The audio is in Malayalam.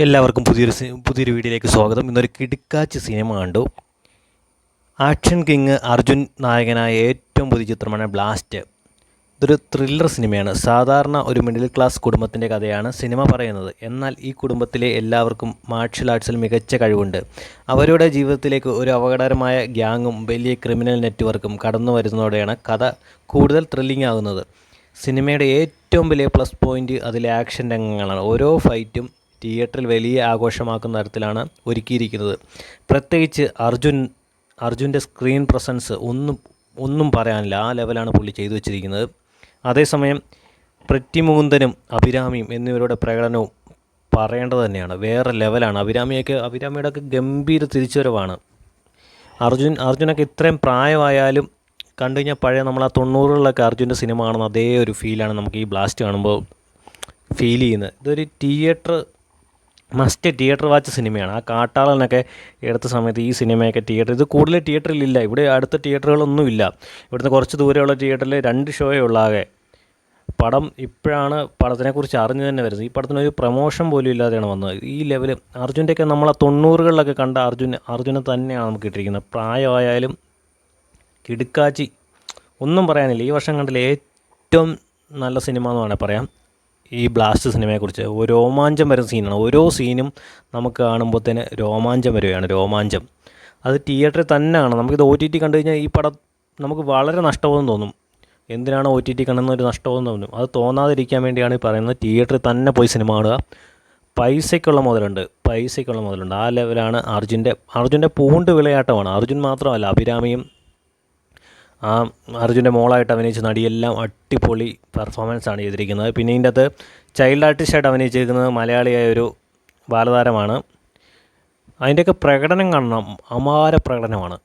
എല്ലാവർക്കും പുതിയൊരു വീഡിയോയിലേക്ക് സ്വാഗതം. ഇന്നൊരു കിടുക്കാച്ച് സിനിമ കണ്ടു. ആക്ഷൻ കിങ് അർജുൻ നായകനായ ഏറ്റവും പുതിയ ചിത്രമാണ് ബ്ലാസ്റ്റ്. ഇതൊരു ത്രില്ലർ സിനിമയാണ്. സാധാരണ ഒരു മിഡിൽ ക്ലാസ് കുടുംബത്തിൻ്റെ കഥയാണ് സിനിമ പറയുന്നത്. എന്നാൽ ഈ കുടുംബത്തിലെ എല്ലാവർക്കും മാർഷ്യൽ ആർട്സിൽ മികച്ച കഴിവുണ്ട്. അവരുടെ ജീവിതത്തിലേക്ക് ഒരു അപകടകരമായ ഗ്യാങ്ങും വലിയ ക്രിമിനൽ നെറ്റ്വർക്കും കടന്നു വരുന്നതോടെയാണ് കഥ കൂടുതൽ ത്രില്ലിംഗ് ആകുന്നത്. സിനിമയുടെ ഏറ്റവും വലിയ പ്ലസ് പോയിൻ്റ് അതിലെ ആക്ഷൻ രംഗങ്ങളാണ്. ഓരോ ഫൈറ്റും തിയേറ്ററിൽ വലിയ ആഘോഷമാക്കുന്ന തരത്തിലാണ് ഒരുക്കിയിരിക്കുന്നത്. പ്രത്യേകിച്ച് അർജുൻ്റെ സ്ക്രീൻ പ്രസൻസ് ഒന്നും പറയാനില്ല. ആ ലെവലാണ് പുള്ളി ചെയ്തു വച്ചിരിക്കുന്നത്. അതേസമയം പ്രിറ്റി മുകുന്ദനും അഭിരാമിയും എന്നിവരുടെ പ്രകടനവും പറയേണ്ടത് തന്നെയാണ്. വേറെ ലെവലാണ്. അഭിരാമിയുടെ ഒക്കെ ഗംഭീര തിരിച്ചുവരവാണ്. അർജുനൊക്കെ ഇത്രയും പ്രായമായാലും കണ്ടു കഴിഞ്ഞാൽ പഴയ നമ്മൾ ആ 90കളിലൊക്കെ അർജുൻ്റെ സിനിമ കാണുന്ന അതേ ഒരു ഫീലാണ് നമുക്ക് ഈ ബ്ലാസ്റ്റ് കാണുമ്പോൾ ഫീൽ ചെയ്യുന്നത്. ഇതൊരു തിയേറ്റർ വാച്ച് സിനിമയാണ്. ആ കാട്ടാളനൊക്കെ എടുത്ത സമയത്ത് ഈ സിനിമയൊക്കെ ഇത് കൂടുതൽ തിയേറ്ററിലില്ല. ഇവിടെ അടുത്ത തിയേറ്ററുകളൊന്നുമില്ല. ഇവിടുന്ന് കുറച്ച് ദൂരെയുള്ള തിയേറ്ററിൽ 2 ഷോയേ ഉള്ളാകെ. പടം ഇപ്പോഴാണ് പടത്തിനെക്കുറിച്ച് അറിഞ്ഞു തന്നെ വരുന്നത്. ഈ പടത്തിനൊരു പ്രമോഷൻ പോലും ഇല്ലാതെയാണ് വന്നത്. ഈ ലെവൽ അർജുൻ്റെയൊക്കെ നമ്മൾ ആ 90കളിലൊക്കെ കണ്ട അർജുനെ തന്നെയാണ് നമുക്ക് ഇട്ടിരിക്കുന്നത്. പ്രായമായാലും കിടുക്കാച്ചി, ഒന്നും പറയാനില്ല. ഈ വർഷം കണ്ടില്ല ഏറ്റവും നല്ല സിനിമ എന്ന് വേണമെങ്കിൽ പറയാം ഈ ബ്ലാസ്റ്റ് സിനിമയെക്കുറിച്ച്. രോമാഞ്ചം വരുന്ന സീനാണ്. ഓരോ സീനും നമുക്ക് കാണുമ്പോൾ തന്നെ രോമാഞ്ചം വരികയാണ്. രോമാഞ്ചം അത് തിയേറ്ററിൽ തന്നെയാണ്. നമുക്കിത് OTT കണ്ടു കഴിഞ്ഞാൽ ഈ പടം നമുക്ക് വളരെ നഷ്ടബോധം തോന്നും. എന്തിനാണ് OTT കണ്ടെന്നൊരു നഷ്ടബോധം തോന്നും. അത് തോന്നാതിരിക്കാൻ വേണ്ടിയാണ് ഈ പറയുന്നത്. തിയേറ്ററിൽ തന്നെ പോയി സിനിമ കാണുക. പൈസയ്ക്കുള്ള മുതലുണ്ട്. ആ ലെവലാണ് അർജുൻ്റെ പൂണ്ട് വിളയാട്ടമാണ്. അർജുൻ മാത്രമല്ല, അഭിരാമിയും അർജുൻ്റെ മോളായിട്ട് അഭിനയിച്ച നടിയെല്ലാം അടിപൊളി പെർഫോമൻസാണ് ചെയ്തിരിക്കുന്നത്. പിന്നെ ഇതിൻ്റെ അകത്ത് ചൈൽഡ് ആർട്ടിസ്റ്റായിട്ട് അഭിനയിച്ചിരിക്കുന്നത് മലയാളിയായ ഒരു ബാലതാരമാണ്. അതിൻ്റെയൊക്കെ പ്രകടനം കാണണം. അപാര പ്രകടനമാണ്.